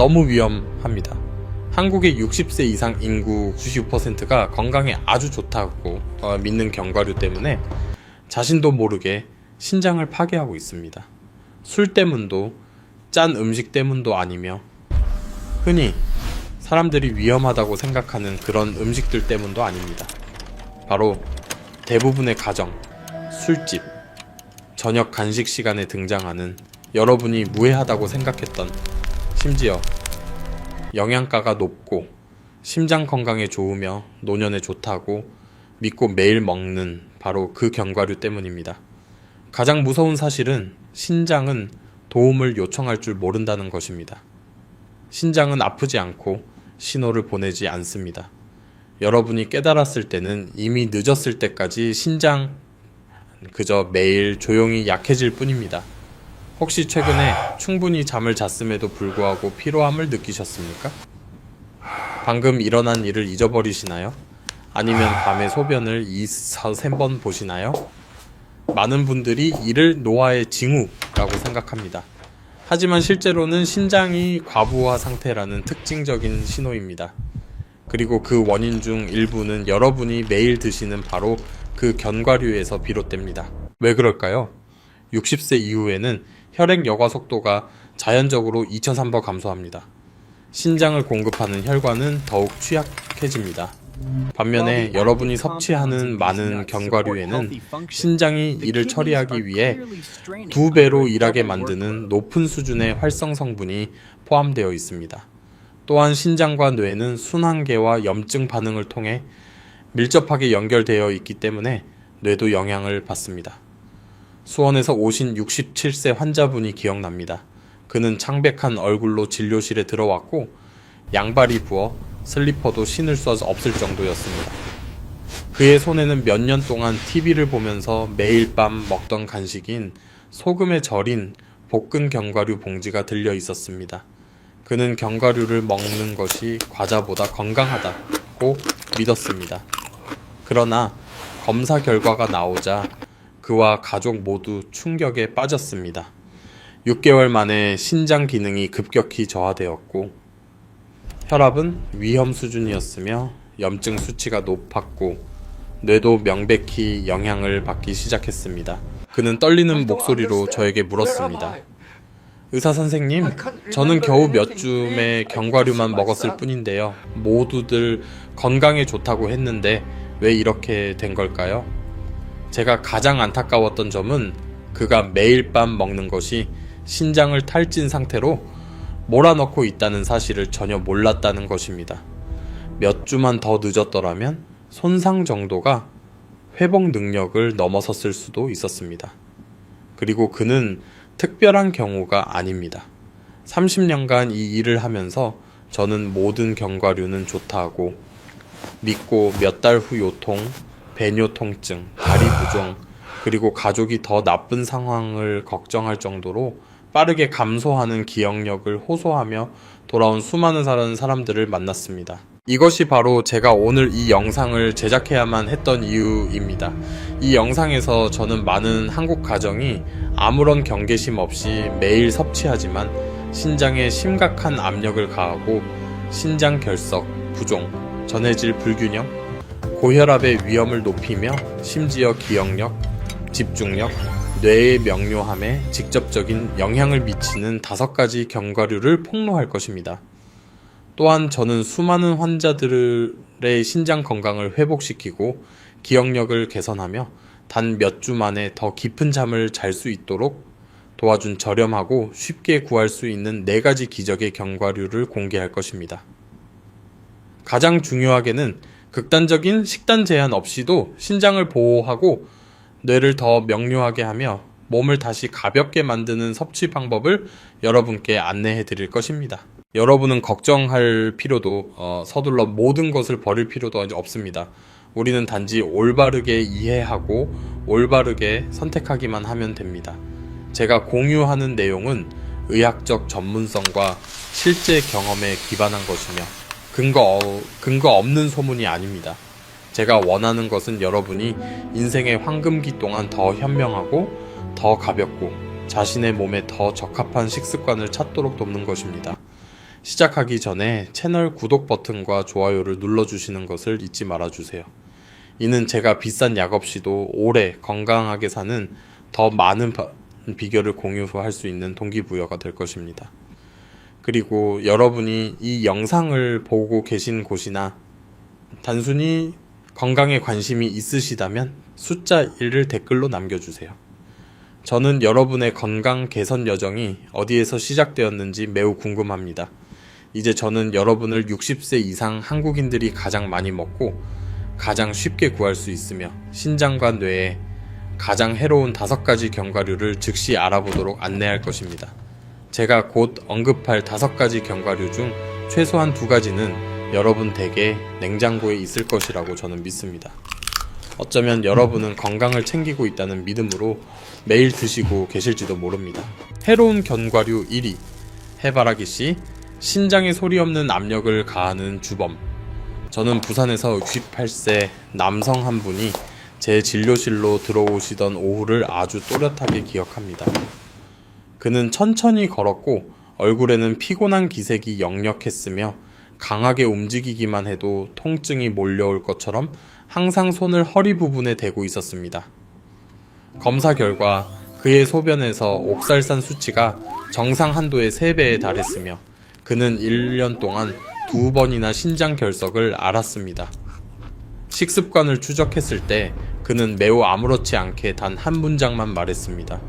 너무 위험합니다. 한국의 60세 이상 인구 90%가 건강에 아주 좋다고 믿는 견과류 때문에 자신도 모르게 신장을 파괴하고 있습니다. 술 때문도 짠 음식 때문도 아니며 흔히 사람들이 위험하다고 생각하는 그런 음식들 때문도 아닙니다. 바로 대부분의 가정, 술집, 저녁 간식 시간에 등장하는 여러분이 무해하다고 생각했던, 심지어 영양가가 높고 심장 건강에 좋으며 노년에 좋다고 믿고 매일 먹는 바로 그 견과류 때문입니다. 가장 무서운 사실은 신장은 도움을 요청할 줄 모른다는 것입니다. 신장은 아프지 않고 신호를 보내지 않습니다. 여러분이 깨달았을 때는 이미 늦었을 때까지 신장 그저 매일 조용히 약해질 뿐입니다. 혹시 최근에 충분히 잠을 잤음에도 불구하고 피로함을 느끼셨습니까? 방금 일어난 일을 잊어버리시나요? 아니면 밤에 소변을 2~3번 보시나요? 많은 분들이 이를 노화의 징후라고 생각합니다. 하지만 실제로는 신장이 과부하 상태라는 특징적인 신호입니다. 그리고 그 원인 중 일부는 여러분이 매일 드시는 바로 그 견과류에서 비롯됩니다. 왜 그럴까요? 60세 이후에는 혈액 여과 속도가 자연적으로 2003버 감소합니다. 신장을 공급하는 혈관은 더욱 취약해집니다. 반면에 여러분이 섭취하는 많은 견과류에는 신장이 이를 처리하기 위해 2배로 일하게 만드는 높은 수준의 활성 성분이 포함되어 있습니다. 또한 신장과 뇌는 순환계와 염증 반응을 통해 밀접하게 연결되어 있기 때문에 뇌도 영향을 받습니다. 수원에서 오신 67세 환자분이 기억납니다. 그는 창백한 얼굴로 진료실에 들어왔고 양발이 부어 슬리퍼도 신을 수 없을 정도였습니다. 그의 손에는 몇 년 동안 TV를 보면서 매일 밤 먹던 간식인 소금에 절인 볶은 견과류 봉지가 들려 있었습니다. 그는 견과류를 먹는 것이 과자보다 건강하다고 믿었습니다. 그러나 검사 결과가 나오자 그와 가족 모두 충격에 빠졌습니다. 6개월 만에 신장 기능이 급격히 저하되었고 혈압은 위험 수준이었으며 염증 수치가 높았고 뇌도 명백히 영향을 받기 시작했습니다. 그는 떨리는 목소리로 저에게 물었습니다. 의사 선생님, 저는 겨우 몇 줌의 견과류만 먹었을 뿐인데요. 모두들 건강에 좋다고 했는데 왜 이렇게 된 걸까요? 제가 가장 안타까웠던 점은 그가 매일 밤 먹는 것이 신장을 탈진 상태로 몰아넣고 있다는 사실을 전혀 몰랐다는 것입니다. 몇 주만 더 늦었더라면 손상 정도가 회복 능력을 넘어섰을 수도 있었습니다. 그리고 그는 특별한 경우가 아닙니다. 30년간 이 일을 하면서 저는 모든 견과류는 좋다고 믿고 몇 달 후 요통, 배뇨 통증, 다리 부종, 그리고 가족이 더 나쁜 상황을 걱정할 정도로 빠르게 감소하는 기억력을 호소하며 돌아온 수많은 사람들을 만났습니다. 이것이 바로 제가 오늘 이 영상을 제작해야만 했던 이유입니다. 이 영상에서 저는 많은 한국 가정이 아무런 경계심 없이 매일 섭취하지만 신장에 심각한 압력을 가하고 신장 결석, 부종, 전해질 불균형, 고혈압의 위험을 높이며 심지어 기억력, 집중력, 뇌의 명료함에 직접적인 영향을 미치는 5가지 견과류를 폭로할 것입니다. 또한 저는 수많은 환자들의 신장 건강을 회복시키고 기억력을 개선하며 단 몇 주 만에 더 깊은 잠을 잘 수 있도록 도와준 저렴하고 쉽게 구할 수 있는 4가지 기적의 견과류를 공개할 것입니다. 가장 중요하게는 극단적인 식단 제한 없이도 신장을 보호하고 뇌를 더 명료하게 하며 몸을 다시 가볍게 만드는 섭취 방법을 여러분께 안내해 드릴 것입니다. 여러분은 걱정할 필요도 서둘러 모든 것을 버릴 필요도 없습니다. 우리는 단지 올바르게 이해하고 올바르게 선택하기만 하면 됩니다. 제가 공유하는 내용은 의학적 전문성과 실제 경험에 기반한 것이며 근거 없는 소문이 아닙니다. 제가 원하는 것은 여러분이 인생의 황금기 동안 더 현명하고 더 가볍고 자신의 몸에 더 적합한 식습관을 찾도록 돕는 것입니다. 시작하기 전에 채널 구독 버튼과 좋아요를 눌러주시는 것을 잊지 말아주세요. 이는 제가 비싼 약 없이도 오래 건강하게 사는 더 많은 비결을 공유할 수 있는 동기부여가 될 것입니다. 그리고 여러분이 이 영상을 보고 계신 곳이나 단순히 건강에 관심이 있으시다면 숫자 1을 댓글로 남겨주세요. 저는 여러분의 건강 개선 여정이 어디에서 시작되었는지 매우 궁금합니다. 이제 저는 여러분을 60세 이상 한국인들이 가장 많이 먹고 가장 쉽게 구할 수 있으며 신장과 뇌에 가장 해로운 5가지 견과류를 즉시 알아보도록 안내할 것입니다. 제가 곧 언급할 5가지 견과류 중 최소한 2가지는 여러분 댁에 냉장고에 있을 것이라고 저는 믿습니다. 어쩌면 여러분은 건강을 챙기고 있다는 믿음으로 매일 드시고 계실지도 모릅니다. 해로운 견과류 1위, 해바라기씨, 신장에 소리 없는 압력을 가하는 주범. 저는 부산에서 68세 남성 한 분이 제 진료실로 들어오시던 오후를 아주 또렷하게 기억합니다. 그는 천천히 걸었고 얼굴에는 피곤한 기색이 역력했으며 강하게 움직이기만 해도 통증이 몰려올 것처럼 항상 손을 허리 부분에 대고 있었습니다. 검사 결과 그의 소변에서 옥살산 수치가 정상 한도의 3배에 달했으며 그는 1년 동안 2번이나 신장 결석을 앓았습니다. 식습관을 추적했을 때 그는 매우 아무렇지 않게 단 한 문장만 말했습니다.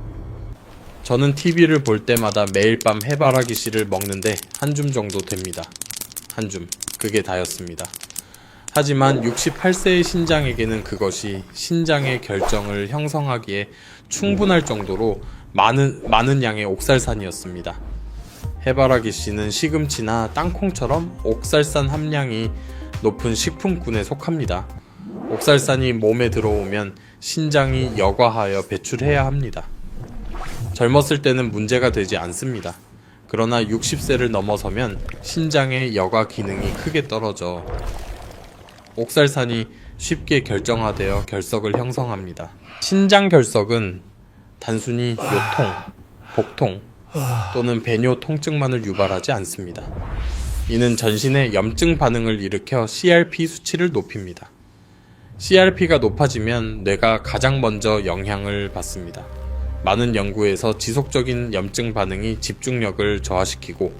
저는 TV를 볼 때마다 매일 밤 해바라기씨를 먹는데 한 줌 정도 됩니다. 한 줌. 그게 다였습니다. 하지만 68세의 신장에게는 그것이 신장의 결정을 형성하기에 충분할 정도로 많은 양의 옥살산이었습니다. 해바라기씨는 시금치나 땅콩처럼 옥살산 함량이 높은 식품군에 속합니다. 옥살산이 몸에 들어오면 신장이 여과하여 배출해야 합니다. 젊었을 때는 문제가 되지 않습니다. 그러나 60세를 넘어서면 신장의 여과 기능이 크게 떨어져 옥살산이 쉽게 결정화되어 결석을 형성합니다. 신장 결석은 단순히 요통, 복통 또는 배뇨 통증만을 유발하지 않습니다. 이는 전신에 염증 반응을 일으켜 CRP 수치를 높입니다. CRP가 높아지면 뇌가 가장 먼저 영향을 받습니다. 많은 연구에서 지속적인 염증 반응이 집중력을 저하시키고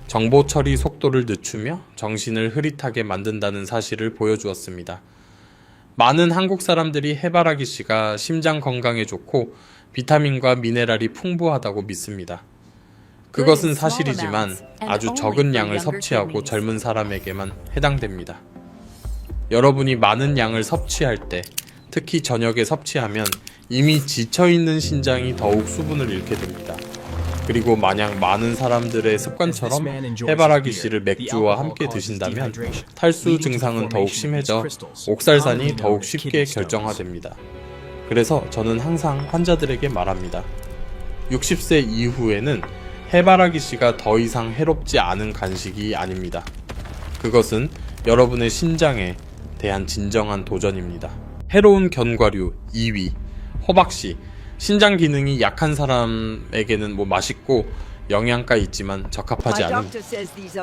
정보 처리 속도를 늦추며 정신을 흐릿하게 만든다는 사실을 보여주었습니다. 많은 한국 사람들이 해바라기씨가 심장 건강에 좋고 비타민과 미네랄이 풍부하다고 믿습니다. 그것은 사실이지만 아주 적은 양을 섭취하고 젊은 사람에게만 해당됩니다. 여러분이 많은 양을 섭취할 때, 특히 저녁에 섭취하면 이미 지쳐있는 신장이 더욱 수분을 잃게 됩니다. 그리고 만약 많은 사람들의 습관처럼 해바라기씨를 맥주와 함께 드신다면 탈수 증상은 더욱 심해져 옥살산이 더욱 쉽게 결정화됩니다. 그래서 저는 항상 환자들에게 말합니다. 60세 이후에는 해바라기씨가 더 이상 해롭지 않은 간식이 아닙니다. 그것은 여러분의 신장에 대한 진정한 도전입니다. 해로운 견과류 2위, 호박씨. 신장 기능이 약한 사람에게는 맛있고 영양가 있지만 적합하지 않은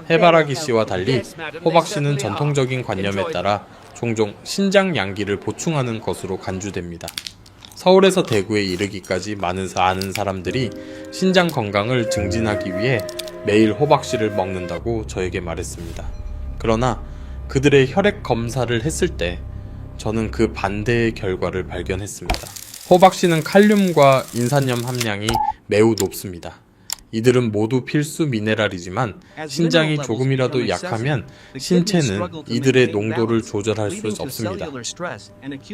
해바라기씨와 달리 호박씨는 전통적인 관념에 따라 종종 신장 양기를 보충하는 것으로 간주됩니다. 서울에서 대구에 이르기까지 많은 사람들이 신장 건강을 증진하기 위해 매일 호박씨를 먹는다고 저에게 말했습니다. 그러나 그들의 혈액 검사를 했을 때 저는 그 반대의 결과를 발견했습니다. 호박씨는 칼륨과 인산염 함량이 매우 높습니다. 이들은 모두 필수 미네랄이지만 신장이 조금이라도 약하면 신체는 이들의 농도를 조절할 수 없습니다.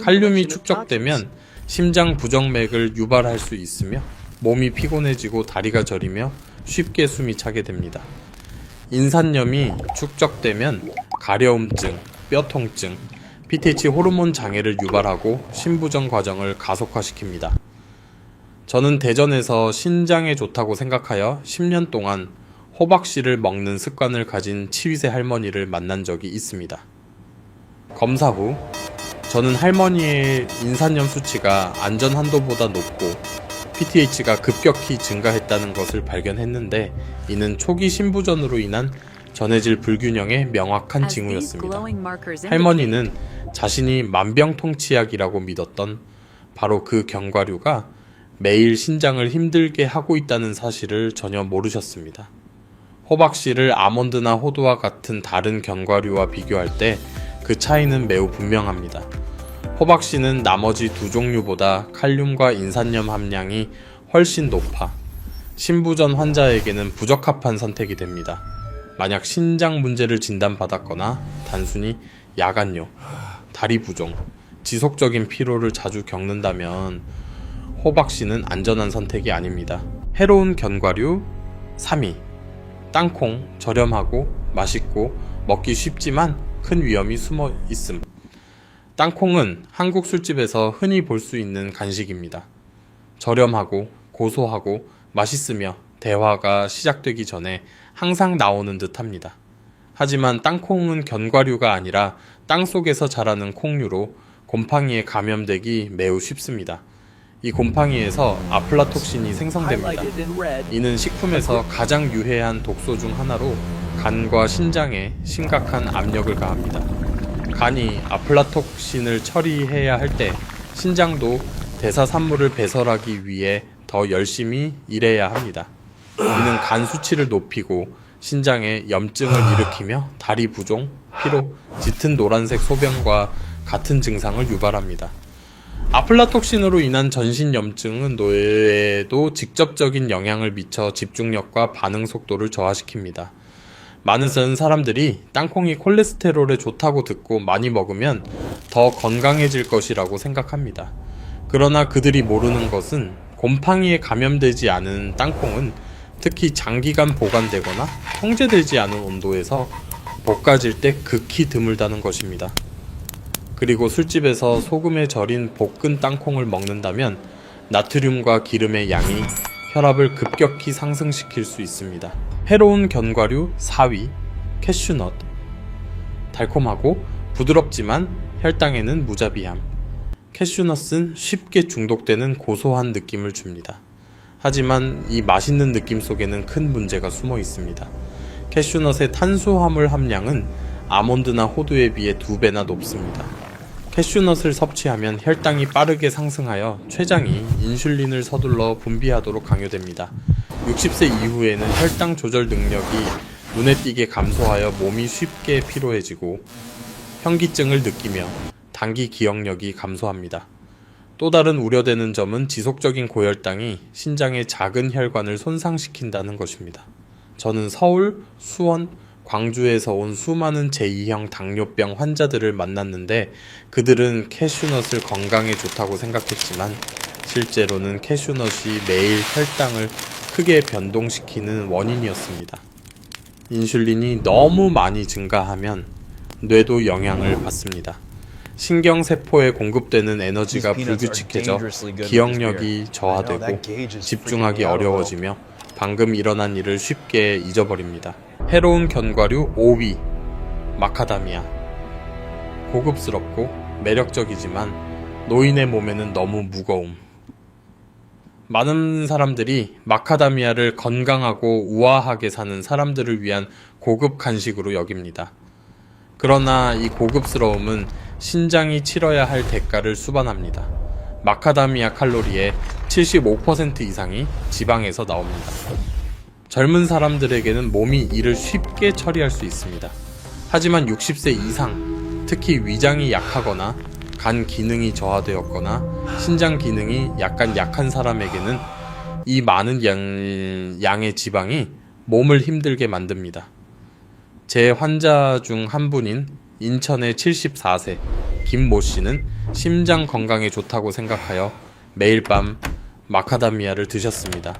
칼륨이 축적되면 심장 부정맥을 유발할 수 있으며 몸이 피곤해지고 다리가 저리며 쉽게 숨이 차게 됩니다. 인산염이 축적되면 가려움증, 뼈통증, PTH 호르몬 장애를 유발하고 신부전 과정을 가속화시킵니다. 저는 대전에서 신장에 좋다고 생각하여 10년 동안 호박씨를 먹는 습관을 가진 치위새 할머니를 만난 적이 있습니다. 검사 후 저는 할머니의 인산염 수치가 안전 한도보다 높고 PTH가 급격히 증가했다는 것을 발견했는데 이는 초기 신부전으로 인한 전해질 불균형의 명확한 징후였습니다. 할머니는 자신이 만병통치약이라고 믿었던 바로 그 견과류가 매일 신장을 힘들게 하고 있다는 사실을 전혀 모르셨습니다. 호박씨를 아몬드나 호두와 같은 다른 견과류와 비교할 때 그 차이는 매우 분명합니다. 호박씨는 나머지 두 종류보다 칼륨과 인산염 함량이 훨씬 높아 신부전 환자에게는 부적합한 선택이 됩니다. 만약 신장 문제를 진단받았거나 단순히 야간요, 다리 부종, 지속적인 피로를 자주 겪는다면 호박씨는 안전한 선택이 아닙니다. 해로운 견과류 3위. 땅콩, 저렴하고 맛있고 먹기 쉽지만 큰 위험이 숨어 있음. 땅콩은 한국 술집에서 흔히 볼 수 있는 간식입니다. 저렴하고 고소하고 맛있으며 대화가 시작되기 전에 항상 나오는 듯 합니다. 하지만 땅콩은 견과류가 아니라 땅속에서 자라는 콩류로 곰팡이에 감염되기 매우 쉽습니다. 이 곰팡이에서 아플라톡신이 생성됩니다. 이는 식품에서 가장 유해한 독소 중 하나로 간과 신장에 심각한 압력을 가합니다. 간이 아플라톡신을 처리해야 할 때 신장도 대사산물을 배설하기 위해 더 열심히 일해야 합니다. 이는 간 수치를 높이고 신장에 염증을 일으키며 다리 부종, 피로, 짙은 노란색 소변과 같은 증상을 유발합니다. 아플라톡신으로 인한 전신 염증은 뇌에도 직접적인 영향을 미쳐 집중력과 반응 속도를 저하시킵니다. 많은 사람들이 땅콩이 콜레스테롤에 좋다고 듣고 많이 먹으면 더 건강해질 것이라고 생각합니다. 그러나 그들이 모르는 것은 곰팡이에 감염되지 않은 땅콩은 특히 장기간 보관되거나 통제되지 않은 온도에서 볶아질 때 극히 드물다는 것입니다. 그리고 술집에서 소금에 절인 볶은 땅콩을 먹는다면 나트륨과 기름의 양이 혈압을 급격히 상승시킬 수 있습니다. 해로운 견과류 4위, 캐슈넛. 달콤하고 부드럽지만 혈당에는 무자비함. 캐슈넛은 쉽게 중독되는 고소한 느낌을 줍니다. 하지만 이 맛있는 느낌 속에는 큰 문제가 숨어 있습니다. 캐슈넛의 탄수화물 함량은 아몬드나 호두에 비해 2배나 높습니다. 캐슈넛을 섭취하면 혈당이 빠르게 상승하여 췌장이 인슐린을 서둘러 분비하도록 강요됩니다. 60세 이후에는 혈당 조절 능력이 눈에 띄게 감소하여 몸이 쉽게 피로해지고 현기증을 느끼며 단기 기억력이 감소합니다. 또 다른 우려되는 점은 지속적인 고혈당이 신장의 작은 혈관을 손상시킨다는 것입니다. 저는 서울, 수원, 광주에서 온 수많은 제2형 당뇨병 환자들을 만났는데 그들은 캐슈넛을 건강에 좋다고 생각했지만 실제로는 캐슈넛이 매일 혈당을 크게 변동시키는 원인이었습니다. 인슐린이 너무 많이 증가하면 뇌도 영향을 받습니다. 신경세포에 공급되는 에너지가 불규칙해져 기억력이 저하되고 집중하기 어려워지며 방금 일어난 일을 쉽게 잊어버립니다. 해로운 견과류 5위, 마카다미아. 고급스럽고 매력적이지만 노인의 몸에는 너무 무거움. 많은 사람들이 마카다미아를 건강하고 우아하게 사는 사람들을 위한 고급 간식으로 여깁니다. 그러나 이 고급스러움은 신장이 치러야 할 대가를 수반합니다. 마카다미아 칼로리의 75% 이상이 지방에서 나옵니다. 젊은 사람들에게는 몸이 이를 쉽게 처리할 수 있습니다. 하지만 60세 이상, 특히 위장이 약하거나 간 기능이 저하되었거나 신장 기능이 약한 사람에게는 이 많은 양의 지방이 몸을 힘들게 만듭니다. 제 환자 중 한 분인 인천의 74세 김모 씨는 심장 건강에 좋다고 생각하여 매일 밤 마카다미아를 드셨습니다.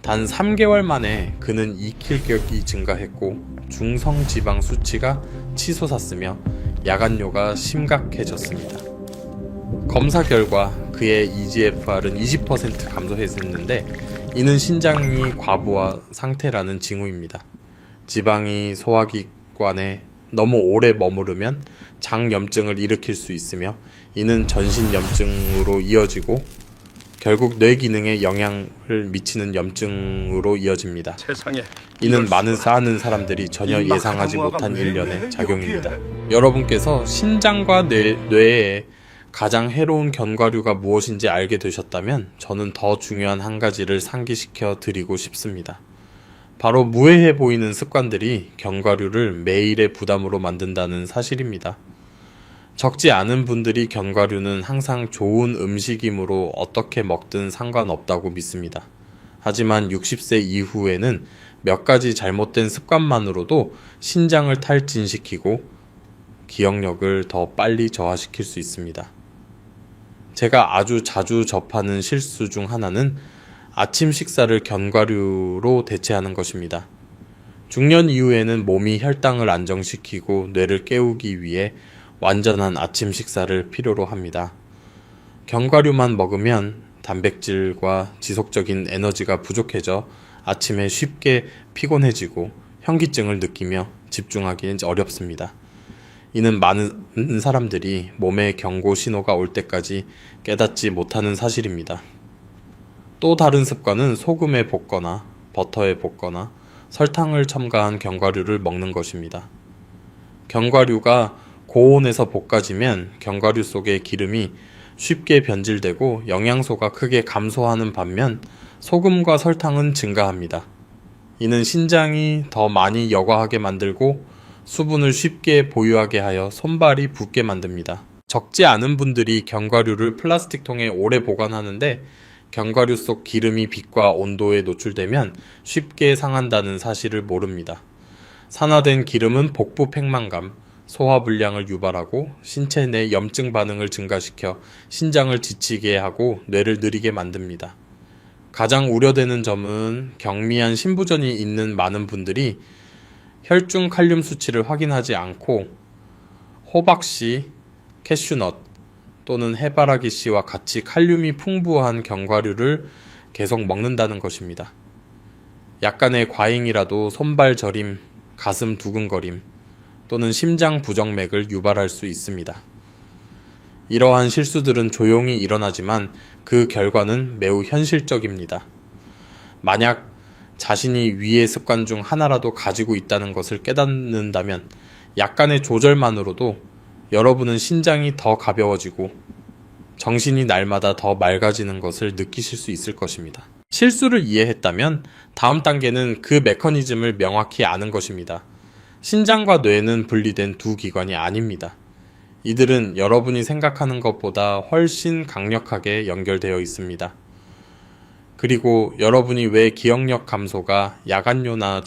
단 3개월 만에 그는 2kg이 증가했고 중성지방 수치가 치솟았으며 야간뇨가 심각해졌습니다. 검사 결과 그의 EGFR은 20% 감소했는데 이는 신장이 과부하 상태라는 징후입니다. 지방이 소화기관에 너무 오래 머무르면 장염증을 일으킬 수 있으며 이는 전신염증으로 이어지고 결국 뇌 기능에 영향을 미치는 염증으로 이어집니다. 세상에 이는 많은 사람들이 전혀 예상하지 못한 일련의 작용입니다. 여러분께서 신장과 뇌에 가장 해로운 견과류가 무엇인지 알게 되셨다면 저는 더 중요한 한 가지를 상기시켜 드리고 싶습니다. 바로 무해해 보이는 습관들이 견과류를 매일의 부담으로 만든다는 사실입니다. 적지 않은 분들이 견과류는 항상 좋은 음식이므로 어떻게 먹든 상관없다고 믿습니다. 하지만 60세 이후에는 몇 가지 잘못된 습관만으로도 신장을 탈진시키고 기억력을 더 빨리 저하시킬 수 있습니다. 제가 아주 자주 접하는 실수 중 하나는 아침 식사를 견과류로 대체하는 것입니다. 중년 이후에는 몸이 혈당을 안정시키고 뇌를 깨우기 위해 완전한 아침 식사를 필요로 합니다. 견과류만 먹으면 단백질과 지속적인 에너지가 부족해져 아침에 쉽게 피곤해지고 현기증을 느끼며 집중하기 어렵습니다. 이는 많은 사람들이 몸의 경고 신호가 올 때까지 깨닫지 못하는 사실입니다. 또 다른 습관은 소금에 볶거나 버터에 볶거나 설탕을 첨가한 견과류를 먹는 것입니다. 견과류가 고온에서 볶아지면 견과류 속의 기름이 쉽게 변질되고 영양소가 크게 감소하는 반면 소금과 설탕은 증가합니다. 이는 신장이 더 많이 여과하게 만들고 수분을 쉽게 보유하게 하여 손발이 붓게 만듭니다. 적지 않은 분들이 견과류를 플라스틱 통에 오래 보관하는데 견과류 속 기름이 빛과 온도에 노출되면 쉽게 상한다는 사실을 모릅니다. 산화된 기름은 복부 팽만감, 소화불량을 유발하고 신체 내 염증 반응을 증가시켜 신장을 지치게 하고 뇌를 느리게 만듭니다. 가장 우려되는 점은 경미한 신부전이 있는 많은 분들이 혈중 칼륨 수치를 확인하지 않고 호박씨, 캐슈넛 또는 해바라기 씨와 같이 칼륨이 풍부한 견과류를 계속 먹는다는 것입니다. 약간의 과잉이라도 손발 저림, 가슴 두근거림 또는 심장 부정맥을 유발할 수 있습니다. 이러한 실수들은 조용히 일어나지만 그 결과는 매우 현실적입니다. 만약 자신이 위의 습관 중 하나라도 가지고 있다는 것을 깨닫는다면 약간의 조절만으로도 여러분은 신장이 더 가벼워지고 정신이 날마다 더 맑아지는 것을 느끼실 수 있을 것입니다. 실수를 이해했다면 다음 단계는 그 메커니즘을 명확히 아는 것입니다. 신장과 뇌는 분리된 두 기관이 아닙니다. 이들은 여러분이 생각하는 것보다 훨씬 강력하게 연결되어 있습니다. 그리고 여러분이 왜 기억력 감소가 야간뇨나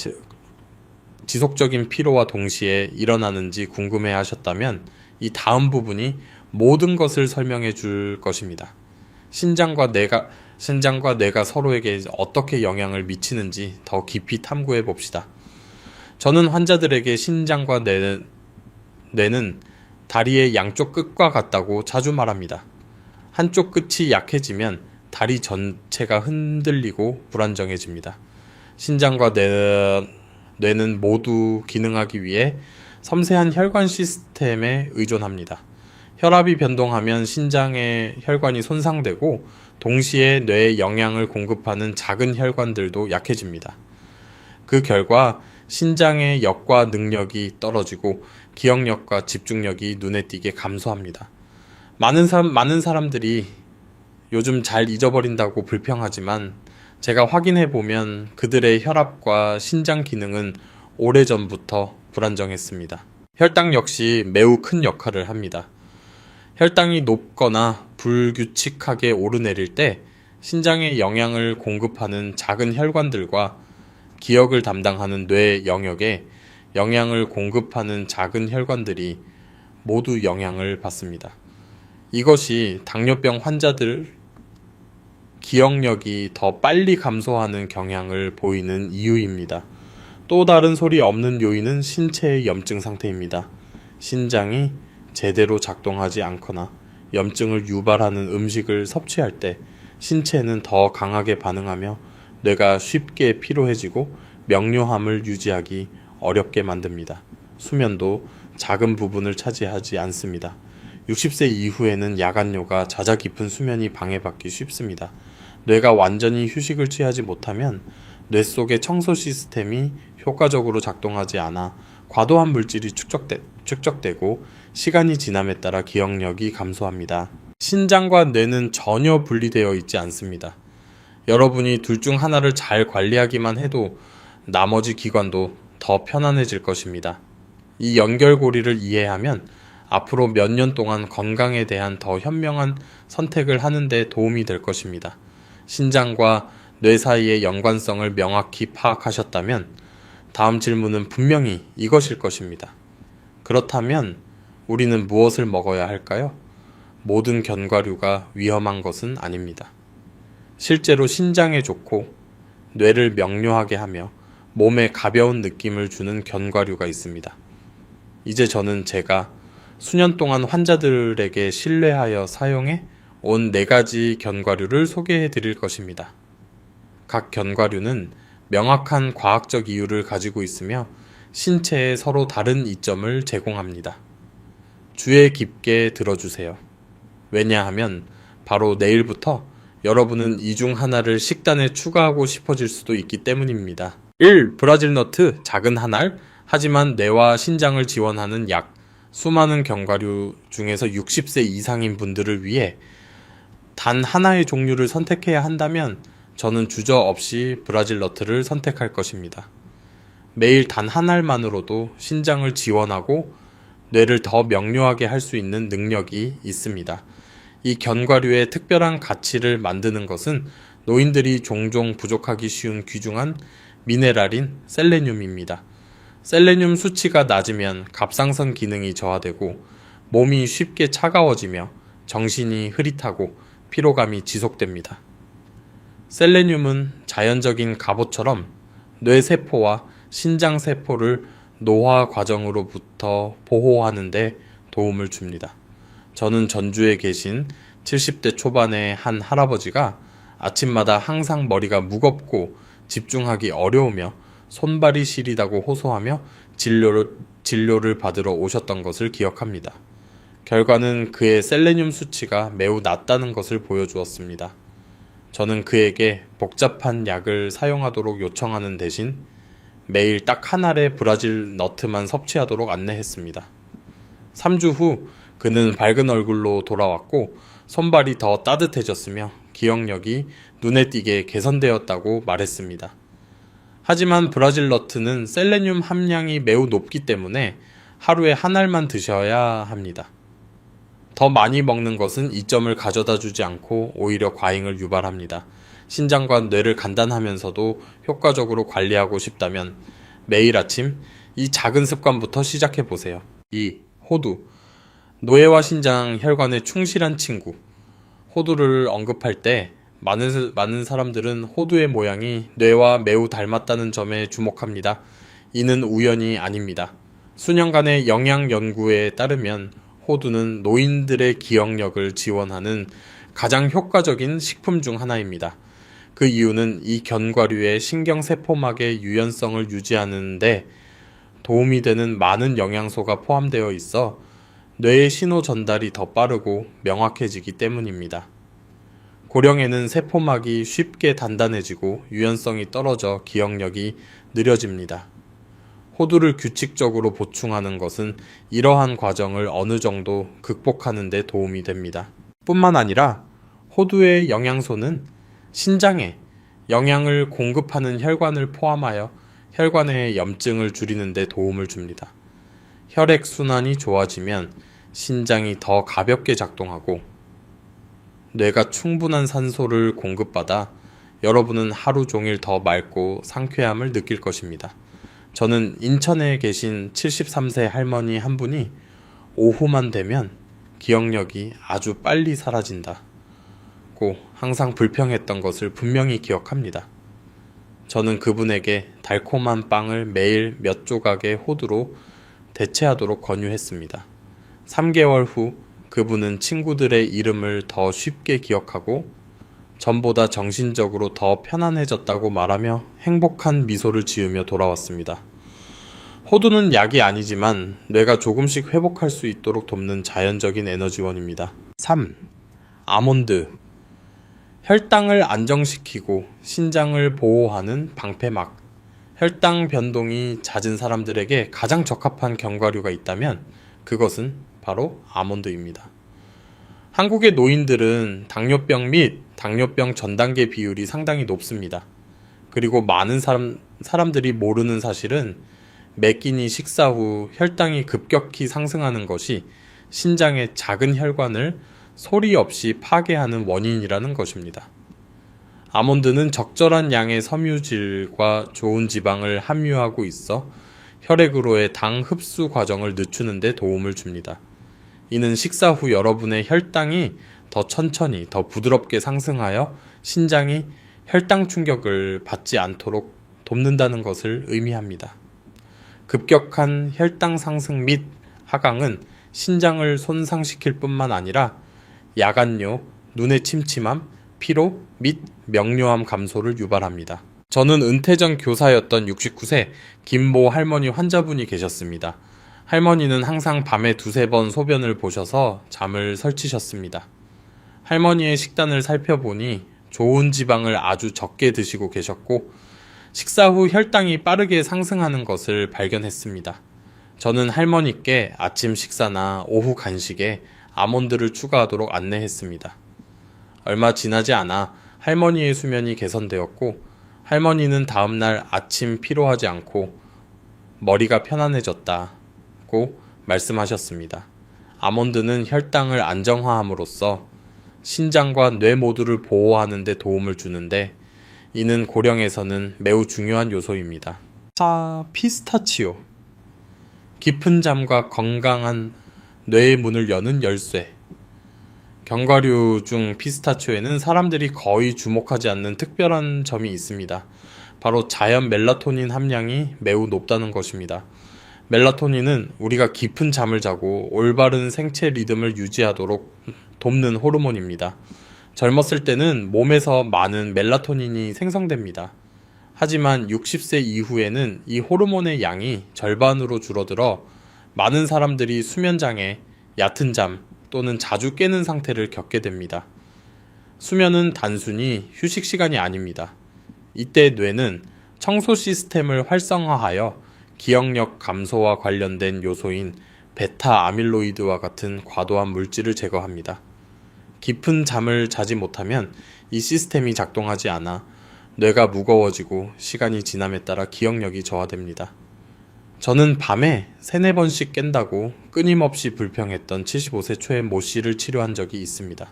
지속적인 피로와 동시에 일어나는지 궁금해 하셨다면 이 다음 부분이 모든 것을 설명해 줄 것입니다. 신장과 뇌가 서로에게 어떻게 영향을 미치는지 더 깊이 탐구해 봅시다. 저는 환자들에게 신장과 뇌는 다리의 양쪽 끝과 같다고 자주 말합니다. 한쪽 끝이 약해지면 다리 전체가 흔들리고 불안정해집니다. 신장과 뇌는 모두 기능하기 위해 섬세한 혈관 시스템에 의존합니다. 혈압이 변동하면 신장의 혈관이 손상되고 동시에 뇌에 영양을 공급하는 작은 혈관들도 약해집니다. 그 결과 신장의 역과 능력이 떨어지고 기억력과 집중력이 눈에 띄게 감소합니다. 많은 사람들이 요즘 잘 잊어버린다고 불평하지만 제가 확인해보면 그들의 혈압과 신장 기능은 오래전부터 불안정했습니다. 혈당 역시 매우 큰 역할을 합니다. 혈당이 높거나 불규칙하게 오르내릴 때 신장에 영양을 공급하는 작은 혈관들과 기억을 담당하는 뇌 영역에 영양을 공급하는 작은 혈관들이 모두 영향을 받습니다. 이것이 당뇨병 환자들 기억력이 더 빨리 감소하는 경향을 보이는 이유입니다. 또 다른 소리 없는 요인은 신체의 염증 상태입니다. 신장이 제대로 작동하지 않거나 염증을 유발하는 음식을 섭취할 때 신체는 더 강하게 반응하며 뇌가 쉽게 피로해지고 명료함을 유지하기 어렵게 만듭니다. 수면도 작은 부분을 차지하지 않습니다. 60세 이후에는 야간뇨가 잦아 깊은 수면이 방해받기 쉽습니다. 뇌가 완전히 휴식을 취하지 못하면 뇌 속의 청소 시스템이 효과적으로 작동하지 않아 과도한 물질이 축적되고 시간이 지남에 따라 기억력이 감소합니다. 신장과 뇌는 전혀 분리되어 있지 않습니다. 여러분이 둘 중 하나를 잘 관리하기만 해도 나머지 기관도 더 편안해질 것입니다. 이 연결고리를 이해하면 앞으로 몇 년 동안 건강에 대한 더 현명한 선택을 하는 데 도움이 될 것입니다. 신장과 뇌 사이의 연관성을 명확히 파악하셨다면 다음 질문은 분명히 이것일 것입니다. 그렇다면 우리는 무엇을 먹어야 할까요? 모든 견과류가 위험한 것은 아닙니다. 실제로 신장에 좋고 뇌를 명료하게 하며 몸에 가벼운 느낌을 주는 견과류가 있습니다. 이제 저는 제가 수년 동안 환자들에게 신뢰하여 사용해 온 4가지 견과류를 소개해 드릴 것입니다. 각 견과류는 명확한 과학적 이유를 가지고 있으며 신체에 서로 다른 이점을 제공합니다. 주의 깊게 들어주세요. 왜냐하면 바로 내일부터 여러분은 이 중 하나를 식단에 추가하고 싶어질 수도 있기 때문입니다. 1. 브라질 너트 작은 한 알, 하지만 뇌와 신장을 지원하는 약. 수많은 견과류 중에서 60세 이상인 분들을 위해 단 하나의 종류를 선택해야 한다면 저는 주저없이 브라질 너트를 선택할 것입니다. 매일 단 한 알만으로도 신장을 지원하고 뇌를 더 명료하게 할 수 있는 능력이 있습니다. 이 견과류의 특별한 가치를 만드는 것은 노인들이 종종 부족하기 쉬운 귀중한 미네랄인 셀레늄입니다. 셀레늄 수치가 낮으면 갑상선 기능이 저하되고 몸이 쉽게 차가워지며 정신이 흐릿하고 피로감이 지속됩니다. 셀레늄은 자연적인 갑옷처럼 뇌세포와 신장세포를 노화 과정으로부터 보호하는 데 도움을 줍니다. 저는 전주에 계신 70대 초반의 한 할아버지가 아침마다 항상 머리가 무겁고 집중하기 어려우며 손발이 시리다고 호소하며 진료를 받으러 오셨던 것을 기억합니다. 결과는 그의 셀레늄 수치가 매우 낮다는 것을 보여주었습니다. 저는 그에게 복잡한 약을 사용하도록 요청하는 대신 매일 딱 한 알의 브라질 너트만 섭취하도록 안내했습니다. 3주 후 그는 밝은 얼굴로 돌아왔고 손발이 더 따뜻해졌으며 기억력이 눈에 띄게 개선되었다고 말했습니다. 하지만 브라질 너트는 셀레늄 함량이 매우 높기 때문에 하루에 한 알만 드셔야 합니다. 더 많이 먹는 것은 이점을 가져다 주지 않고 오히려 과잉을 유발합니다. 신장과 뇌를 간단하면서도 효과적으로 관리하고 싶다면 매일 아침 이 작은 습관부터 시작해 보세요. 2. 호두. 뇌와 신장, 혈관에 충실한 친구. 호두를 언급할 때 많은 사람들은 호두의 모양이 뇌와 매우 닮았다는 점에 주목합니다. 이는 우연이 아닙니다. 수년간의 영양 연구에 따르면 호두는 노인들의 기억력을 지원하는 가장 효과적인 식품 중 하나입니다. 그 이유는 이 견과류의 신경세포막의 유연성을 유지하는 데 도움이 되는 많은 영양소가 포함되어 있어 뇌의 신호 전달이 더 빠르고 명확해지기 때문입니다. 고령에는 세포막이 쉽게 단단해지고 유연성이 떨어져 기억력이 느려집니다. 호두를 규칙적으로 보충하는 것은 이러한 과정을 어느 정도 극복하는 데 도움이 됩니다. 뿐만 아니라 호두의 영양소는 신장에 영양을 공급하는 혈관을 포함하여 혈관의 염증을 줄이는 데 도움을 줍니다. 혈액순환이 좋아지면 신장이 더 가볍게 작동하고 뇌가 충분한 산소를 공급받아 여러분은 하루 종일 더 맑고 상쾌함을 느낄 것입니다. 저는 인천에 계신 73세 할머니 한 분이 오후만 되면 기억력이 아주 빨리 사라진다고 항상 불평했던 것을 분명히 기억합니다. 저는 그분에게 달콤한 빵을 매일 몇 조각의 호두로 대체하도록 권유했습니다. 3개월 후 그분은 친구들의 이름을 더 쉽게 기억하고 전보다 정신적으로 더 편안해졌다고 말하며 행복한 미소를 지으며 돌아왔습니다. 호두는 약이 아니지만 뇌가 조금씩 회복할 수 있도록 돕는 자연적인 에너지원입니다. 3. 아몬드. 혈당을 안정시키고 신장을 보호하는 방패막. 혈당 변동이 잦은 사람들에게 가장 적합한 견과류가 있다면 그것은 바로 아몬드입니다. 한국의 노인들은 당뇨병 및 당뇨병 전 단계 비율이 상당히 높습니다. 그리고 많은 사람들이 모르는 사실은 매 끼니 식사 후 혈당이 급격히 상승하는 것이 신장의 작은 혈관을 소리 없이 파괴하는 원인이라는 것입니다. 아몬드는 적절한 양의 섬유질과 좋은 지방을 함유하고 있어 혈액으로의 당 흡수 과정을 늦추는 데 도움을 줍니다. 이는 식사 후 여러분의 혈당이 더 천천히, 더 부드럽게 상승하여 신장이 혈당 충격을 받지 않도록 돕는다는 것을 의미합니다. 급격한 혈당 상승 및 하강은 신장을 손상시킬 뿐만 아니라 야간뇨, 눈의 침침함, 피로 및 명료함 감소를 유발합니다. 저는 은퇴 전 교사였던 69세 김모 할머니 환자분이 계셨습니다. 할머니는 항상 밤에 두세 번 소변을 보셔서 잠을 설치셨습니다. 할머니의 식단을 살펴보니 좋은 지방을 아주 적게 드시고 계셨고 식사 후 혈당이 빠르게 상승하는 것을 발견했습니다. 저는 할머니께 아침 식사나 오후 간식에 아몬드를 추가하도록 안내했습니다. 얼마 지나지 않아 할머니의 수면이 개선되었고 할머니는 다음날 아침 피로하지 않고 머리가 편안해졌다고 말씀하셨습니다. 아몬드는 혈당을 안정화함으로써 신장과 뇌 모두를 보호하는 데 도움을 주는데 이는 고령에서는 매우 중요한 요소입니다. 4. 피스타치오. 깊은 잠과 건강한 뇌의 문을 여는 열쇠. 견과류 중 피스타치오에는 사람들이 거의 주목하지 않는 특별한 점이 있습니다. 바로 자연 멜라토닌 함량이 매우 높다는 것입니다. 멜라토닌은 우리가 깊은 잠을 자고 올바른 생체 리듬을 유지하도록 돕는 호르몬입니다. 젊었을 때는 몸에서 많은 멜라토닌이 생성됩니다. 하지만 60세 이후에는 이 호르몬의 양이 절반으로 줄어들어 많은 사람들이 수면장애, 얕은 잠 또는 자주 깨는 상태를 겪게 됩니다. 수면은 단순히 휴식 시간이 아닙니다. 이때 뇌는 청소 시스템을 활성화하여 기억력 감소와 관련된 요소인 베타 아밀로이드와 같은 과도한 물질을 제거합니다. 깊은 잠을 자지 못하면 이 시스템이 작동하지 않아 뇌가 무거워지고 시간이 지남에 따라 기억력이 저하됩니다. 저는 밤에 3-4번씩 깬다고 끊임없이 불평했던 75세 초의 모 씨를 치료한 적이 있습니다.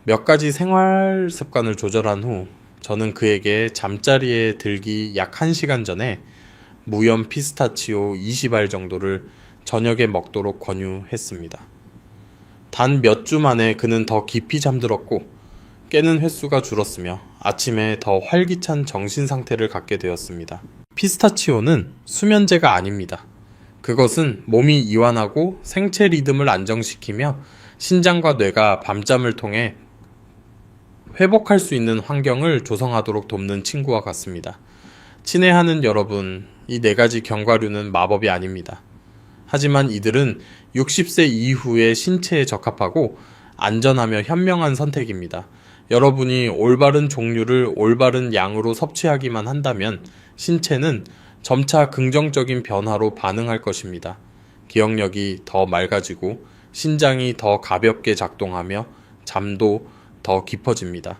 몇 가지 생활 습관을 조절한 후 저는 그에게 잠자리에 들기 약 1시간 전에 무염 피스타치오 20알 정도를 저녁에 먹도록 권유했습니다. 단 몇 주 만에 그는 더 깊이 잠들었고 깨는 횟수가 줄었으며 아침에 더 활기찬 정신 상태를 갖게 되었습니다. 피스타치오는 수면제가 아닙니다. 그것은 몸이 이완하고 생체 리듬을 안정시키며 신장과 뇌가 밤잠을 통해 회복할 수 있는 환경을 조성하도록 돕는 친구와 같습니다. 친애하는 여러분, 이 4가지 견과류는 마법이 아닙니다. 하지만 이들은 60세 이후의 신체에 적합하고 안전하며 현명한 선택입니다. 여러분이 올바른 종류를 올바른 양으로 섭취하기만 한다면 신체는 점차 긍정적인 변화로 반응할 것입니다. 기억력이 더 맑아지고 신장이 더 가볍게 작동하며 잠도 더 깊어집니다.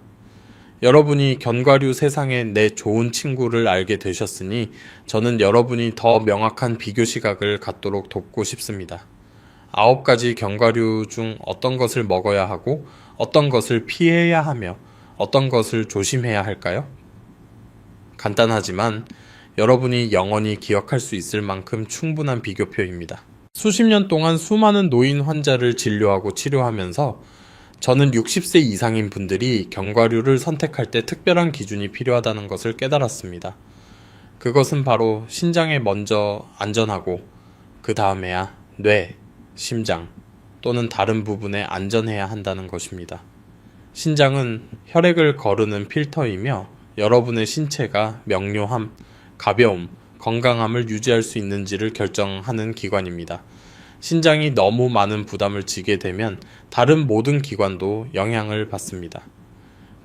여러분이 견과류 세상의 내 좋은 친구를 알게 되셨으니 저는 여러분이 더 명확한 비교 시각을 갖도록 돕고 싶습니다. 9가지 견과류 중 어떤 것을 먹어야 하고 어떤 것을 피해야 하며 어떤 것을 조심해야 할까요? 간단하지만 여러분이 영원히 기억할 수 있을 만큼 충분한 비교표입니다. 수십 년 동안 수많은 노인 환자를 진료하고 치료하면서 저는 60세 이상인 분들이 견과류를 선택할 때 특별한 기준이 필요하다는 것을 깨달았습니다. 그것은 바로 신장에 먼저 안전하고 그 다음에야 뇌, 심장 또는 다른 부분에 안전해야 한다는 것입니다. 신장은 혈액을 거르는 필터이며 여러분의 신체가 명료함, 가벼움, 건강함을 유지할 수 있는지를 결정하는 기관입니다. 신장이 너무 많은 부담을 지게 되면 다른 모든 기관도 영향을 받습니다.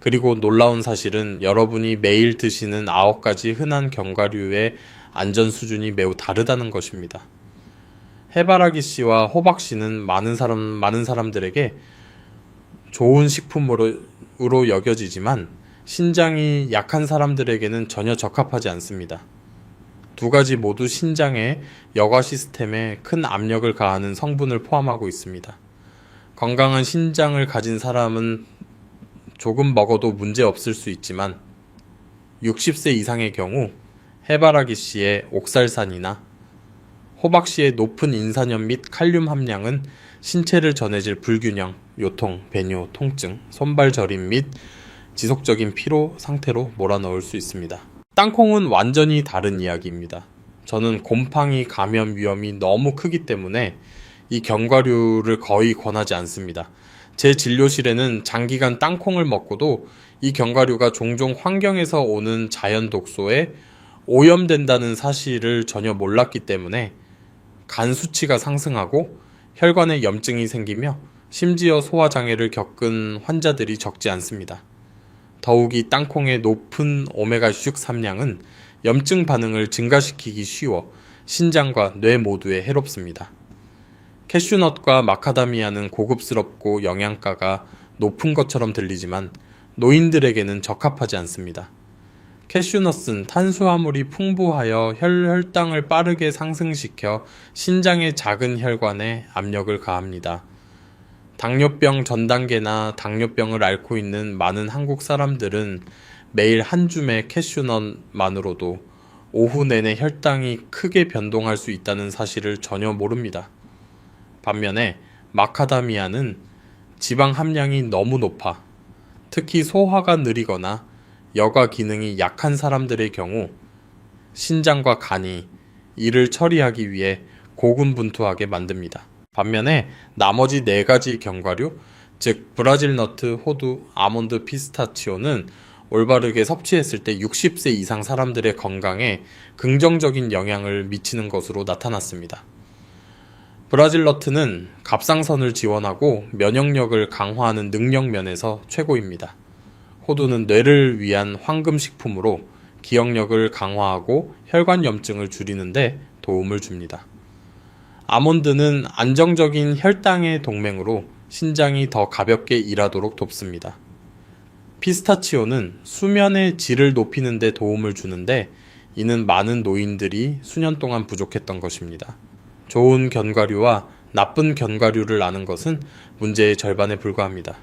그리고 놀라운 사실은 여러분이 매일 드시는 9가지 흔한 견과류의 안전 수준이 매우 다르다는 것입니다. 해바라기 씨와 호박 씨는 많은 사람들에게 좋은 식품으로 여겨지지만 신장이 약한 사람들에게는 전혀 적합하지 않습니다. 두 가지 모두 신장의 여과 시스템에 큰 압력을 가하는 성분을 포함하고 있습니다. 건강한 신장을 가진 사람은 조금 먹어도 문제 없을 수 있지만 60세 이상의 경우 해바라기 씨의 옥살산이나 호박 씨의 높은 인산염 및 칼륨 함량은 신체를 전해질 불균형, 요통, 배뇨, 통증, 손발 저림 및 지속적인 피로 상태로 몰아넣을 수 있습니다. 땅콩은 완전히 다른 이야기입니다. 저는 곰팡이 감염 위험이 너무 크기 때문에 이 견과류를 거의 권하지 않습니다. 제 진료실에는 장기간 땅콩을 먹고도 이 견과류가 종종 환경에서 오는 자연 독소에 오염된다는 사실을 전혀 몰랐기 때문에 간 수치가 상승하고 혈관에 염증이 생기며 심지어 소화장애를 겪은 환자들이 적지 않습니다. 더욱이 땅콩의 높은 오메가6 함량은 염증 반응을 증가시키기 쉬워 신장과 뇌 모두에 해롭습니다. 캐슈넛과 마카다미아는 고급스럽고 영양가가 높은 것처럼 들리지만 노인들에게는 적합하지 않습니다. 캐슈넛은 탄수화물이 풍부하여 혈당을 빠르게 상승시켜 신장의 작은 혈관에 압력을 가합니다. 당뇨병 전 단계나 당뇨병을 앓고 있는 많은 한국 사람들은 매일 한 줌의 캐슈넛만으로도 오후 내내 혈당이 크게 변동할 수 있다는 사실을 전혀 모릅니다. 반면에 마카다미아는 지방 함량이 너무 높아 특히 소화가 느리거나 여과 기능이 약한 사람들의 경우 신장과 간이 이를 처리하기 위해 고군분투하게 만듭니다. 반면에 나머지 4가지 견과류, 즉 브라질 너트, 호두, 아몬드, 피스타치오는 올바르게 섭취했을 때 60세 이상 사람들의 건강에 긍정적인 영향을 미치는 것으로 나타났습니다. 브라질 너트는 갑상선을 지원하고 면역력을 강화하는 능력 면에서 최고입니다. 호두는 뇌를 위한 황금식품으로 기억력을 강화하고 혈관 염증을 줄이는데 도움을 줍니다. 아몬드는 안정적인 혈당의 동맹으로 신장이 더 가볍게 일하도록 돕습니다. 피스타치오는 수면의 질을 높이는 데 도움을 주는데 이는 많은 노인들이 수년 동안 부족했던 것입니다. 좋은 견과류와 나쁜 견과류를 아는 것은 문제의 절반에 불과합니다.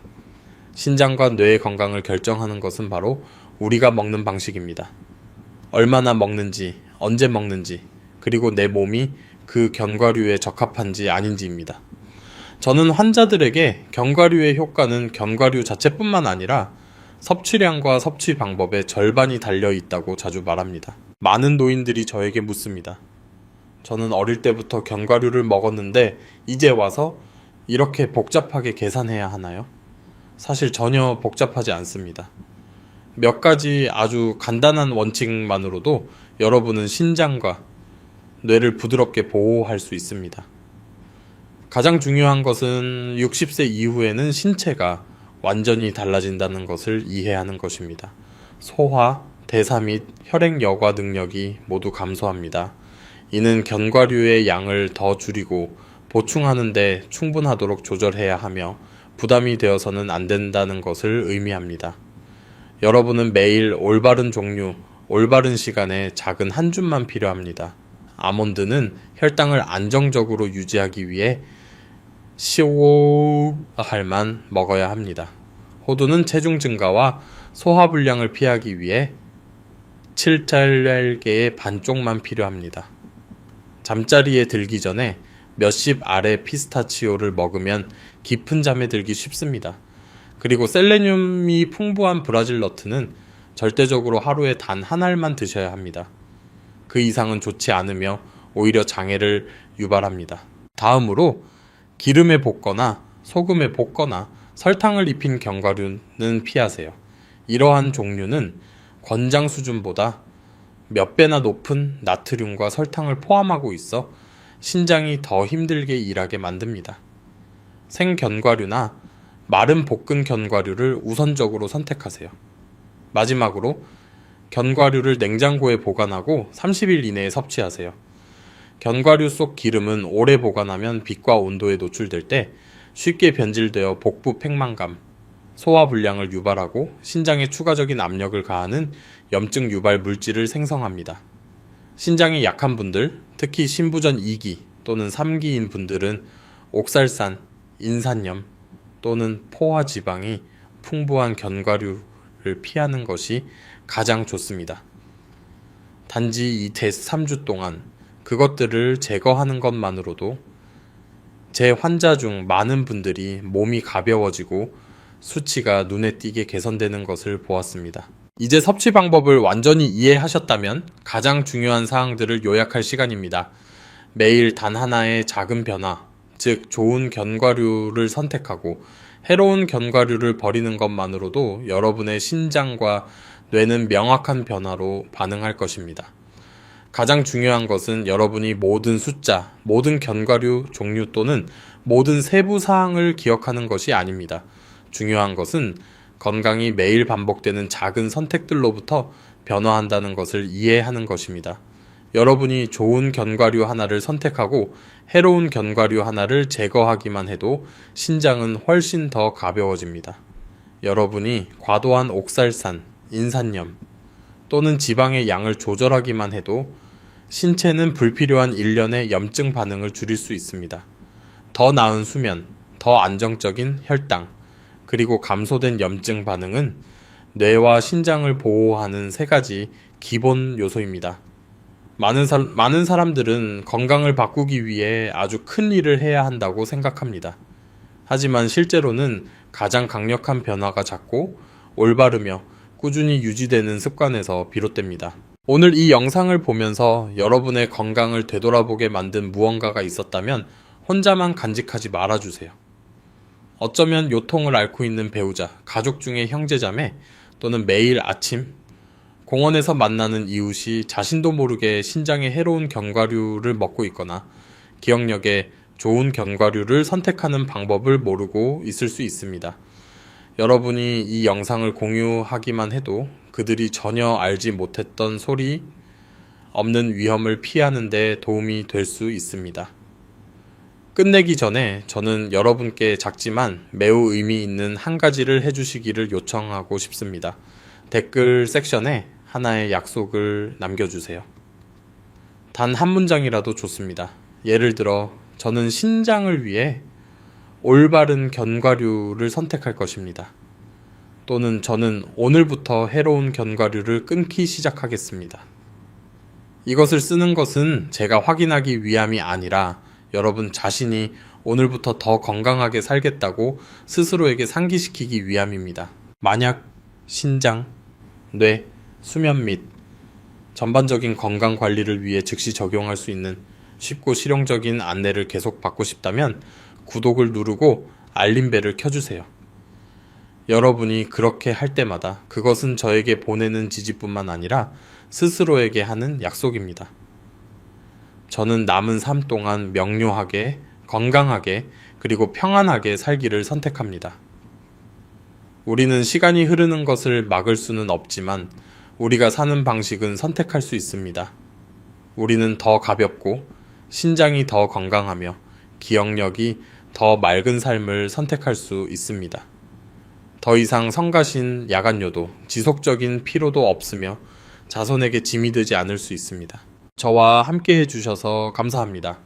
신장과 뇌의 건강을 결정하는 것은 바로 우리가 먹는 방식입니다. 얼마나 먹는지, 언제 먹는지, 그리고 내 몸이 그 견과류에 적합한지 아닌지입니다. 저는 환자들에게 견과류의 효과는 견과류 자체뿐만 아니라 섭취량과 섭취 방법의 절반이 달려 있다고 자주 말합니다. 많은 노인들이 저에게 묻습니다. 저는 어릴 때부터 견과류를 먹었는데 이제 와서 이렇게 복잡하게 계산해야 하나요? 사실 전혀 복잡하지 않습니다. 몇 가지 아주 간단한 원칙만으로도 여러분은 신장과 뇌를 부드럽게 보호할 수 있습니다. 가장 중요한 것은 60세 이후에는 신체가 완전히 달라진다는 것을 이해하는 것입니다. 소화, 대사 및 혈액 여과 능력이 모두 감소합니다. 이는 견과류의 양을 더 줄이고 보충하는 데 충분하도록 조절해야 하며 부담이 되어서는 안 된다는 것을 의미합니다. 여러분은 매일 올바른 종류, 올바른 시간에 작은 한 줌만 필요합니다. 아몬드는 혈당을 안정적으로 유지하기 위해 15알만 먹어야 합니다. 호두는 체중 증가와 소화불량을 피하기 위해 7달개의 반쪽만 필요합니다. 잠자리에 들기 전에 몇십 알의 피스타치오를 먹으면 깊은 잠에 들기 쉽습니다. 그리고 셀레늄이 풍부한 브라질 너트는 절대적으로 하루에 단 한 알만 드셔야 합니다. 그 이상은 좋지 않으며 오히려 장애를 유발합니다. 다음으로 기름에 볶거나 소금에 볶거나 설탕을 입힌 견과류는 피하세요. 이러한 종류는 권장 수준보다 몇 배나 높은 나트륨과 설탕을 포함하고 있어 신장이 더 힘들게 일하게 만듭니다. 생견과류나 마른 볶은 견과류를 우선적으로 선택하세요. 마지막으로 견과류를 냉장고에 보관하고 30일 이내에 섭취하세요. 견과류 속 기름은 오래 보관하면 빛과 온도에 노출될 때 쉽게 변질되어 복부 팽만감, 소화불량을 유발하고 신장에 추가적인 압력을 가하는 염증 유발 물질을 생성합니다. 신장이 약한 분들, 특히 신부전 2기 또는 3기인 분들은 옥살산, 인산염 또는 포화지방이 풍부한 견과류를 피하는 것이 가장 좋습니다. 단지 이 테스트 3주 동안 그것들을 제거하는 것만으로도 제 환자 중 많은 분들이 몸이 가벼워지고 수치가 눈에 띄게 개선되는 것을 보았습니다. 이제 섭취 방법을 완전히 이해하셨다면 가장 중요한 사항들을 요약할 시간입니다. 매일 단 하나의 작은 변화, 즉 좋은 견과류를 선택하고 해로운 견과류를 버리는 것만으로도 여러분의 신장과 뇌는 명확한 변화로 반응할 것입니다. 가장 중요한 것은 여러분이 모든 숫자, 모든 견과류 종류 또는 모든 세부 사항을 기억하는 것이 아닙니다. 중요한 것은 건강이 매일 반복되는 작은 선택들로부터 변화한다는 것을 이해하는 것입니다. 여러분이 좋은 견과류 하나를 선택하고 해로운 견과류 하나를 제거하기만 해도 신장은 훨씬 더 가벼워집니다. 여러분이 과도한 옥살산, 인산염 또는 지방의 양을 조절하기만 해도 신체는 불필요한 일련의 염증 반응을 줄일 수 있습니다. 더 나은 수면, 더 안정적인 혈당, 그리고 감소된 염증 반응은 뇌와 신장을 보호하는 세 가지 기본 요소입니다. 많은 사람들은 건강을 바꾸기 위해 아주 큰 일을 해야 한다고 생각합니다. 하지만 실제로는 가장 강력한 변화가 작고 올바르며 꾸준히 유지되는 습관에서 비롯됩니다. 오늘 이 영상을 보면서 여러분의 건강을 되돌아보게 만든 무언가가 있었다면 혼자만 간직하지 말아주세요. 어쩌면 요통을 앓고 있는 배우자, 가족 중에 형제자매 또는 매일 아침 공원에서 만나는 이웃이 자신도 모르게 신장에 해로운 견과류를 먹고 있거나 기억력에 좋은 견과류를 선택하는 방법을 모르고 있을 수 있습니다. 여러분이 이 영상을 공유하기만 해도 그들이 전혀 알지 못했던 소리 없는 위험을 피하는 데 도움이 될 수 있습니다. 끝내기 전에 저는 여러분께 작지만 매우 의미 있는 한 가지를 해주시기를 요청하고 싶습니다. 댓글 섹션에 하나의 약속을 남겨주세요. 단 한 문장이라도 좋습니다. 예를 들어 저는 신장을 위해 올바른 견과류를 선택할 것입니다. 또는 저는 오늘부터 해로운 견과류를 끊기 시작하겠습니다. 이것을 쓰는 것은 제가 확인하기 위함이 아니라 여러분 자신이 오늘부터 더 건강하게 살겠다고 스스로에게 상기시키기 위함입니다. 만약 신장, 뇌, 수면 및 전반적인 건강 관리를 위해 즉시 적용할 수 있는 쉽고 실용적인 안내를 계속 받고 싶다면 구독을 누르고 알림벨을 켜주세요. 여러분이 그렇게 할 때마다 그것은 저에게 보내는 지지뿐만 아니라 스스로에게 하는 약속입니다. 저는 남은 삶 동안 명료하게, 건강하게, 그리고 평안하게 살기를 선택합니다. 우리는 시간이 흐르는 것을 막을 수는 없지만 우리가 사는 방식은 선택할 수 있습니다. 우리는 더 가볍고 신장이 더 건강하며 기억력이 더 맑은 삶을 선택할 수 있습니다. 더 이상 성가신 야간요도, 지속적인 피로도 없으며 자손에게 짐이 되지 않을 수 있습니다. 저와 함께 해주셔서 감사합니다.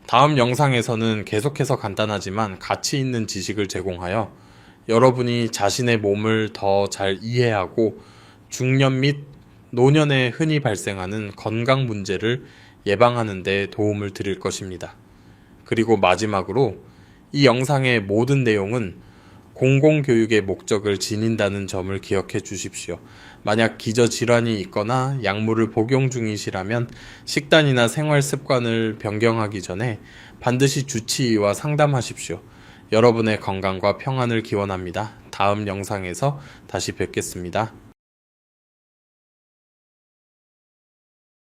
다음 영상에서는 계속해서 간단하지만 가치 있는 지식을 제공하여 여러분이 자신의 몸을 더 잘 이해하고 중년 및 노년에 흔히 발생하는 건강 문제를 예방하는 데 도움을 드릴 것입니다. 그리고 마지막으로 이 영상의 모든 내용은 공공교육의 목적을 지닌다는 점을 기억해 주십시오. 만약 기저질환이 있거나 약물을 복용 중이시라면 식단이나 생활 습관을 변경하기 전에 반드시 주치의와 상담하십시오. 여러분의 건강과 평안을 기원합니다. 다음 영상에서 다시 뵙겠습니다.